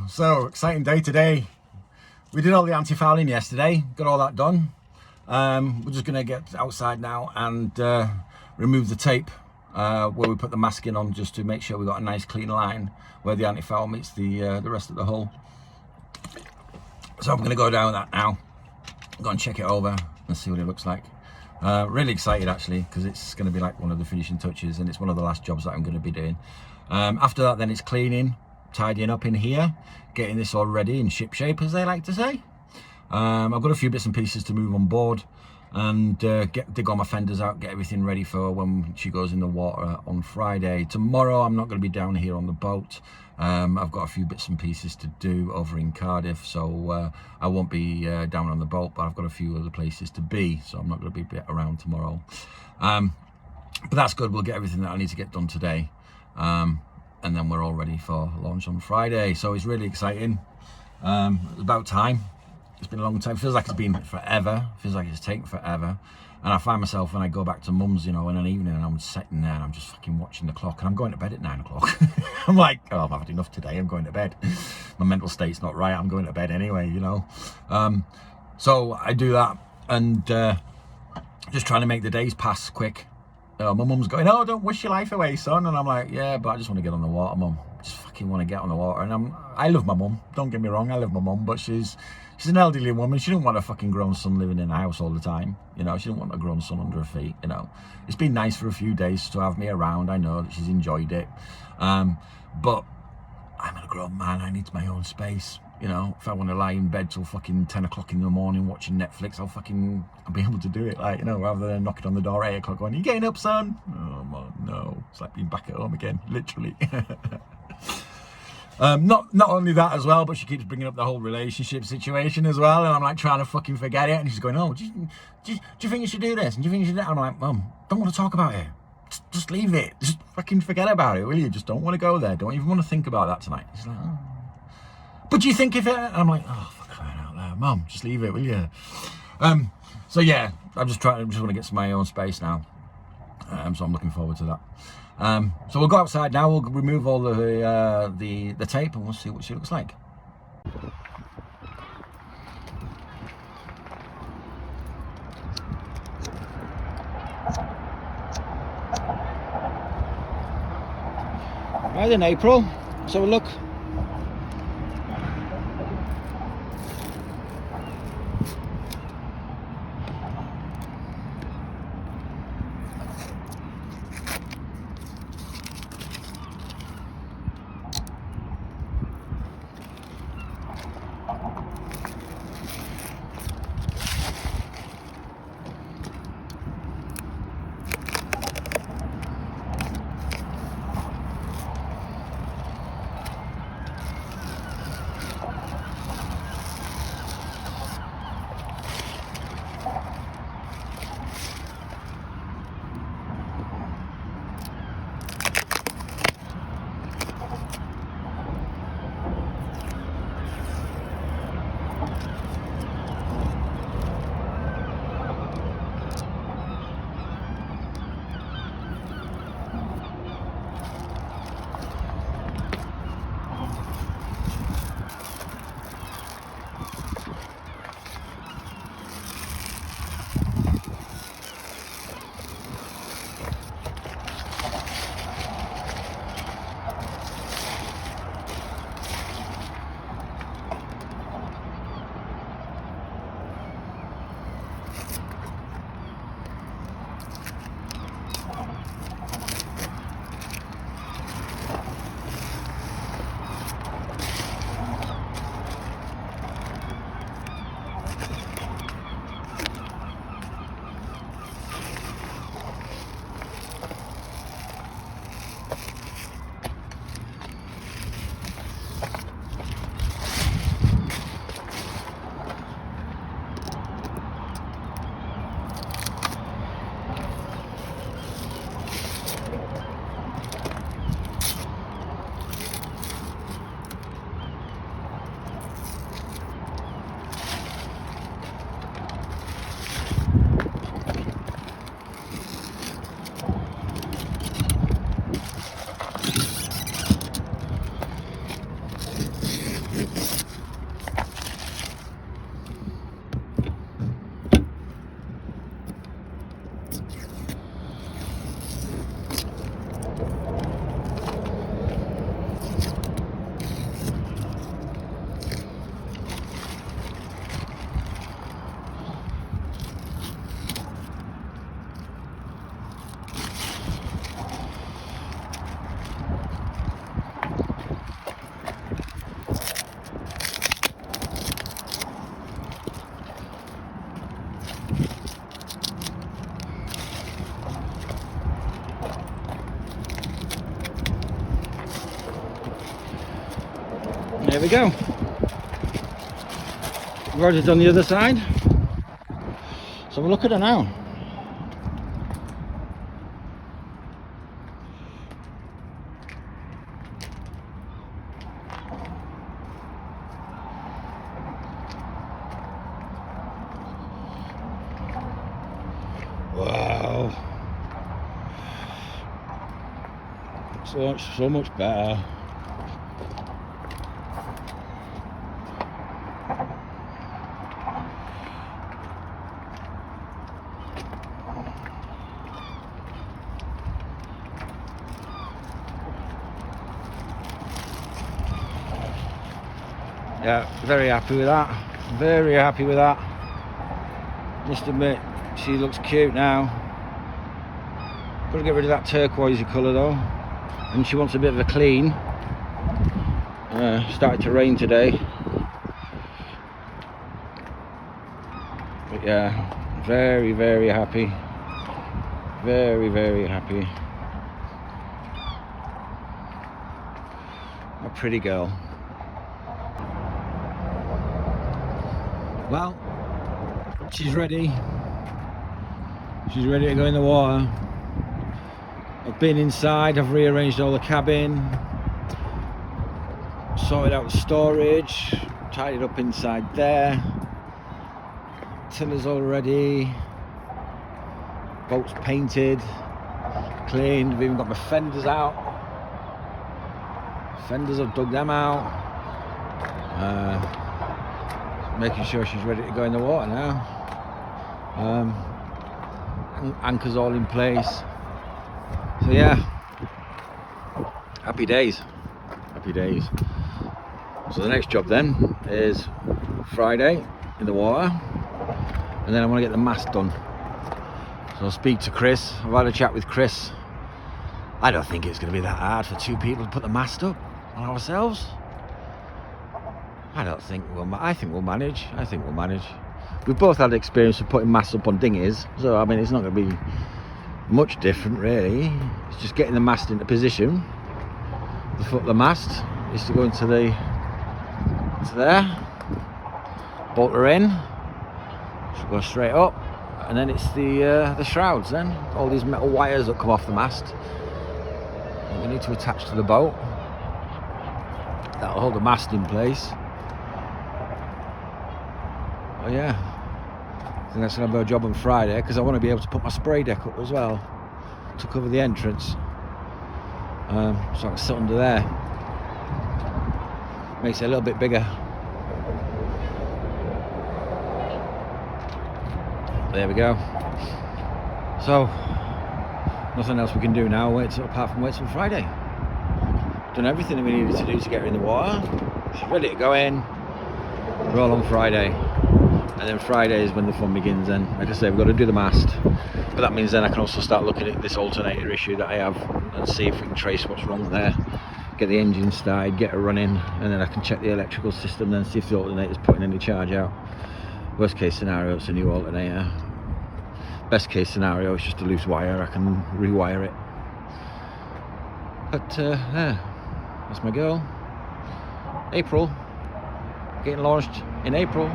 So exciting day today. We did all the anti-fouling yesterday, got all that done. We're just gonna get outside now and remove the tape where we put the masking on, just to make sure we got a nice clean line where the anti-foul meets the rest of the hull. So I'm gonna go down that now, go and check it over and see what it looks like. Really excited actually, because it's going to be like one of the finishing touches, and it's one of the last jobs that I'm going to be doing. After that then it's cleaning, tidying up in here, getting this all ready in ship shape, as they like to say. I've got a few bits and pieces to move on board and dig all my fenders out, get everything ready for when she goes in the water on Friday. Tomorrow I'm not going to be down here on the boat. I've got a few bits and pieces to do over in Cardiff, so I won't be down on the boat, but I've got a few other places to be, so I'm not going to be around tomorrow. But that's good, we'll get everything that I need to get done today, and then we're all ready for launch on Friday. So it's really exciting. It's about time. It's been a long time. Feels like it's been forever. Feels like it's taken forever. And I find myself when I go back to mum's, you know, in an evening, and I'm sitting there and I'm just fucking watching the clock, and I'm going to bed at 9 o'clock. I'm like, oh, I've had enough today. I'm going to bed. My mental state's not right. I'm going to bed anyway, you know. So I do that, and just trying to make the days pass quick. My mum's going, oh, don't wish your life away, son. And I'm like, yeah, but I just want to get on the water, mum. I just fucking want to get on the water. And I love my mum. Don't get me wrong, I love my mum, but she's an elderly woman. She didn't want a fucking grown son living in the house all the time. You know, she didn't want a grown son under her feet, you know. It's been nice for a few days to have me around. I know that she's enjoyed it. But I'm a grown man. I need my own space. You know, if I want to lie in bed till fucking 10 o'clock in the morning watching Netflix, I'll be able to do it, like, you know, rather than knocking on the door at 8 o'clock going, you getting up, son? Oh, man, no. It's like being back at home again, literally. Not only that as well, but she keeps bringing up the whole relationship situation as well, and I'm like trying to fucking forget it, and she's going, oh, do you think you should do this? And do you think you should do that? I'm like, Mum, don't want to talk about it. Just leave it. Just fucking forget about it, will you? Just don't want to go there. Don't even want to think about that tonight. She's like, oh. But do you think if it... And I'm like, oh, for crying out loud, Mum, just leave it, will you? So yeah, I just want to get to my own space now. So I'm looking forward to that. So we'll go outside now. We'll remove all the tape, and we'll see what she looks like. Right then, April. So look. There we go. We've already done the other side. So we'll look at it now. Wow. So much better. Yeah, very happy with that. Very happy with that. Must admit, she looks cute now. Got to get rid of that turquoisey colour though. And she wants a bit of a clean. Started to rain today. But yeah, very, very happy. Very, very happy. A pretty girl. Well, she's ready. She's ready to go in the water. I've been inside, I've rearranged all the cabin, sorted out the storage, tidied up inside there. Tiller's all ready. Boat's painted, cleaned. I've even got my fenders out. Fenders, I've dug them out. Making sure she's ready to go in the water now. Anchors all in place. So yeah, happy days. Happy days. So the next job then is Friday in the water, and then I want to get the mast done. So I'll speak to Chris. I've had a chat with Chris. I don't think it's going to be that hard for two people to put the mast up on ourselves. I think we'll manage. I think we'll manage. We've both had experience of putting masts up on dinghies, so I mean it's not going to be much different really. It's just getting the mast into position. The foot of the mast is to go into there, bolt her in, she'll go straight up, and then it's the shrouds. Then all these metal wires that come off the mast that we need to attach to the boat. That'll hold the mast in place. Oh yeah, I think that's going to be a job on Friday, because I want to be able to put my spray deck up as well to cover the entrance, so I can sit under there. Makes it a little bit bigger. There we go. So nothing else we can do now apart from wait till Friday. Done everything that we needed to do to get her in the water. She's ready to go in. Roll on Friday. And then Friday is when the fun begins. Then, like I say, we've got to do the mast, but that means then I can also start looking at this alternator issue that I have and see if we can trace what's wrong there, get the engine started, get her running, and then I can check the electrical system, then see if the alternator's putting any charge out. Worst case scenario, it's a new alternator. Best case scenario, it's just a loose wire, I can rewire it. But yeah, that's my girl. April, getting launched in April.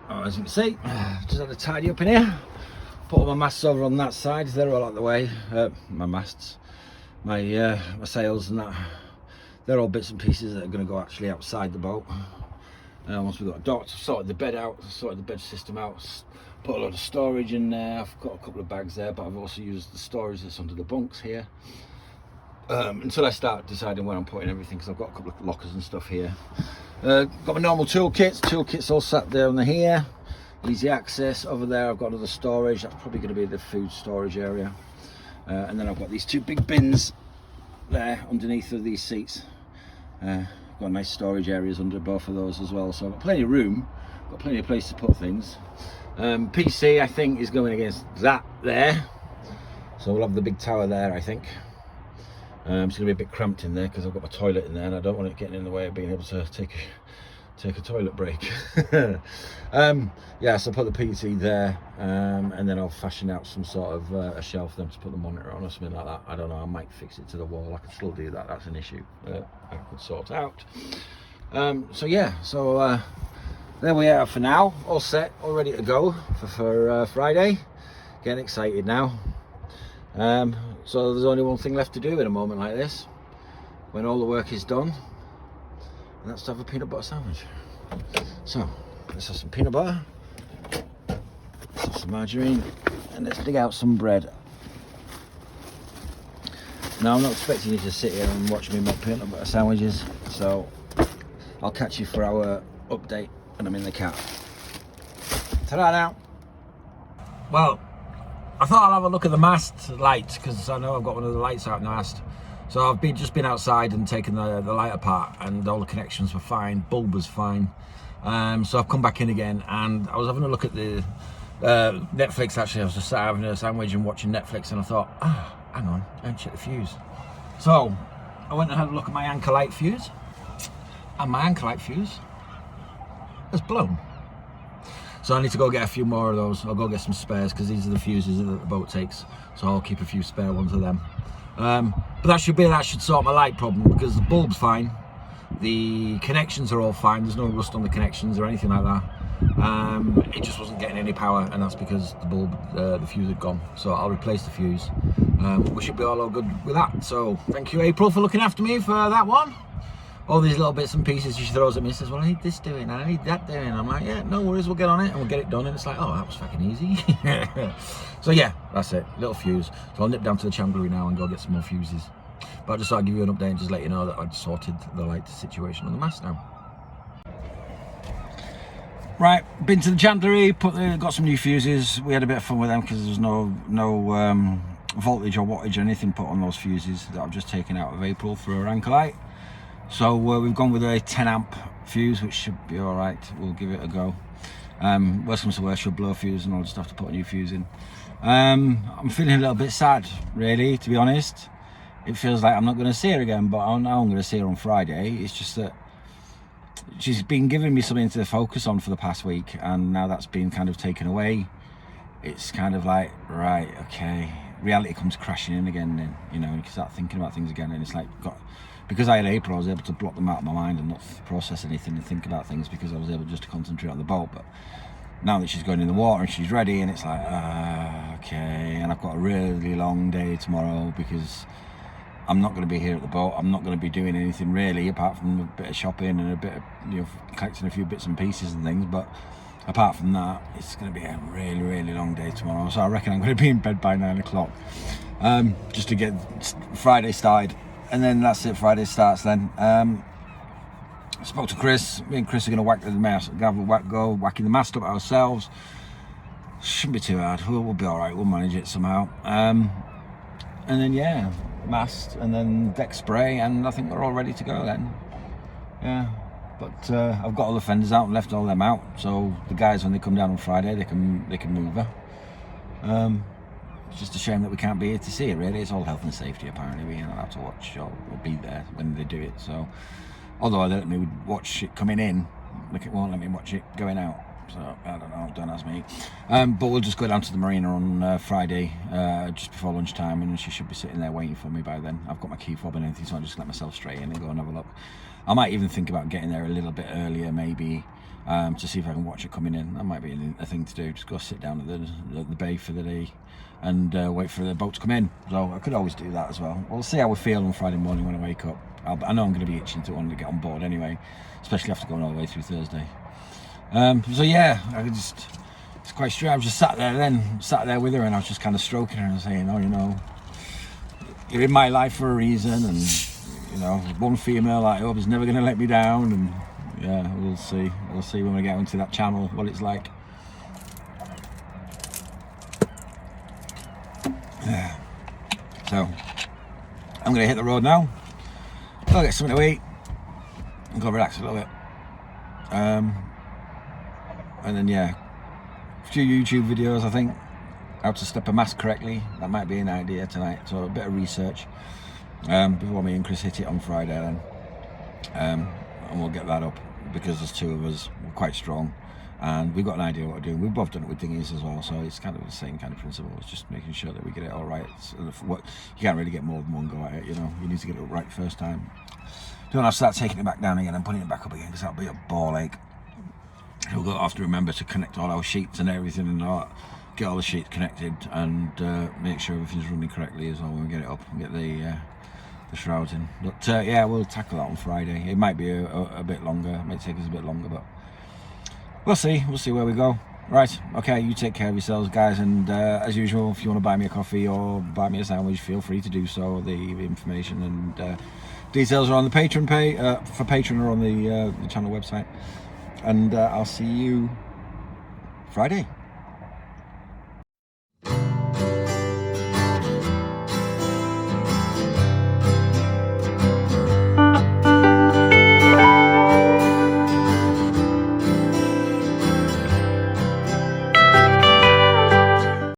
As you can see, just had to tidy up in here. Put all my masts over on that side, they're all out the way. My masts, my sails and that, they're all bits and pieces that are going to go actually outside the boat. Once we've got a dock, I've sorted the bed out, sorted the bed system out, put a lot of storage in there. I've got a couple of bags there, but I've also used the storage that's under the bunks here. Until I start deciding where I'm putting everything, because I've got a couple of lockers and stuff here. Got my normal toolkits all sat down here, easy access. Over there I've got another storage, that's probably going to be the food storage area. And then I've got these two big bins there underneath of these seats. Got nice storage areas under both of those as well, so I've got plenty of room, got plenty of place to put things. PC I think is going against that there, so we'll have the big tower there I think. It's going to be a bit cramped in there because I've got my toilet in there and I don't want it getting in the way of being able to take take a toilet break. Yeah, so put the PT there, and then I'll fashion out some sort of a shelf for them to put the monitor on or something like that. I don't know, I might fix it to the wall. I can still do that, that's an issue I could sort out. So yeah, so there we are for now, all set, all ready to go for Friday. Getting excited now. So there's only one thing left to do in a moment like this, when all the work is done, and that's to have a peanut butter sandwich. So let's have some peanut butter, some margarine, and let's dig out some bread. Now I'm not expecting you to sit here and watch me make peanut butter sandwiches, so I'll catch you for our update when I'm in the car. Ta-da now. Well, I thought I'll have a look at the mast light, because I know I've got one of the lights out in the mast. So I've just been outside and taken the light apart, and all the connections were fine, bulb was fine. So I've come back in again, and I was having a look at the Netflix. Actually, I was just sat having a sandwich and watching Netflix, and I thought, hang on, I haven't checked the fuse. So I went and had a look at my anchor light fuse, and my anchor light fuse has blown. So I need to go get a few more of those. I'll go get some spares, because these are the fuses that the boat takes. So I'll keep a few spare ones of them. But that should sort my light problem, because the bulb's fine. The connections are all fine. There's no rust on the connections or anything like that. It just wasn't getting any power, and that's because the bulb, the fuse had gone. So I'll replace the fuse. We should be all good with that. So thank you, April, for looking after me for that one. All these little bits and pieces she throws at me, says, well, I need this doing, I need that doing. I'm like, yeah, no worries, we'll get on it, and we'll get it done. And it's like, oh, that was fucking easy. So yeah, that's it, little fuse. So I'll nip down to the chandlery now and go get some more fuses. But I just thought I'd give you an update and just let you know that I'd sorted the light situation on the mast now. Right, been to the chandlery, got some new fuses. We had a bit of fun with them, because there's no voltage or wattage or anything put on those fuses that I've just taken out of April for her anchor light. So we've gone with a 10 amp fuse, which should be all right. We'll give it a go. Worst comes to worst, she'll blow a fuse and I'll just have to put a new fuse in. I'm feeling a little bit sad, really, to be honest. It feels like I'm not going to see her again, but I know I'm going to see her on Friday. It's just that she's been giving me something to focus on for the past week, and now that's been kind of taken away. It's kind of like, right, okay, reality comes crashing in again, then, you know, you can start thinking about things again, and it's like, because I had April, I was able to block them out of my mind and not process anything and think about things, because I was able just to concentrate on the boat. But now that she's going in the water and she's ready, and it's like, okay, and I've got a really long day tomorrow, because I'm not going to be here at the boat. I'm not going to be doing anything really, apart from a bit of shopping and a bit of, you know, collecting a few bits and pieces and things. But apart from that, it's going to be a really, really long day tomorrow. So I reckon I'm going to be in bed by 9 o'clock, just to get Friday started. And then that's it, Friday starts then. Spoke to Chris. Me and Chris are going to whack the mast, go whacking the mast up ourselves. Shouldn't be too hard. We'll be all right. We'll manage it somehow. And then yeah, mast and then deck spray, and I think we're all ready to go then. Yeah, but I've got all the fenders out and left all them out, so the guys, when they come down on Friday, they can move her. It's just a shame that we can't be here to see it, really. It's all health and safety, apparently. We're not allowed to watch or be there when they do it. So, although they let me watch it coming in, it won't let me watch it going out. So, I don't ask me. But we'll just go down to the marina on Friday, just before lunchtime, and she should be sitting there waiting for me by then. I've got my key fob and everything, so I'll just let myself straight in and go and have a look. I might even think about getting there a little bit earlier, maybe, to see if I can watch it coming in. That might be a thing to do. Just go sit down at the bay for the day and wait for the boat to come in. So I could always do that as well. We'll see how we feel on Friday morning when I wake up. I know I'm going to be itching to want to get on board anyway, especially after going all the way through Thursday. So yeah, it's quite strange. I was just sat there with her, and I was just kind of stroking her and saying, oh, you know, you're in my life for a reason, and you know, one female I hope is never going to let me down. And yeah, we'll see when we get into that channel what it's like. Yeah. So I'm going to hit the road now, go get something to eat and go relax a little bit. And then yeah, a few YouTube videos, I think, how to step a mast correctly. That might be an idea tonight, so a bit of research before me and Chris hit it on Friday then, and we'll get that up. because there's two of us, we're quite strong, and we've got an idea what we're doing. We've both done it with dinghies as well, so it's kind of the same kind of principle. It's just making sure that we get it all right. You can't really get more than one go at it, you know. You need to get it right first time. Don't have to start taking it back down again and putting it back up again, because that'll be a ball ache. We'll have to remember to connect all our sheets and everything, and get all the sheets connected, and make sure everything's running correctly as well when we get it up and get the shrouds in. But yeah, we'll tackle that on Friday. It might be a bit longer, it might take us a bit longer, but we'll see where we go. Right, okay, you take care of yourselves, guys, and as usual, if you want to buy me a coffee or buy me a sandwich, feel free to do so. The information and details are on the Patreon page, for Patreon, or on the channel website, and I'll see you Friday.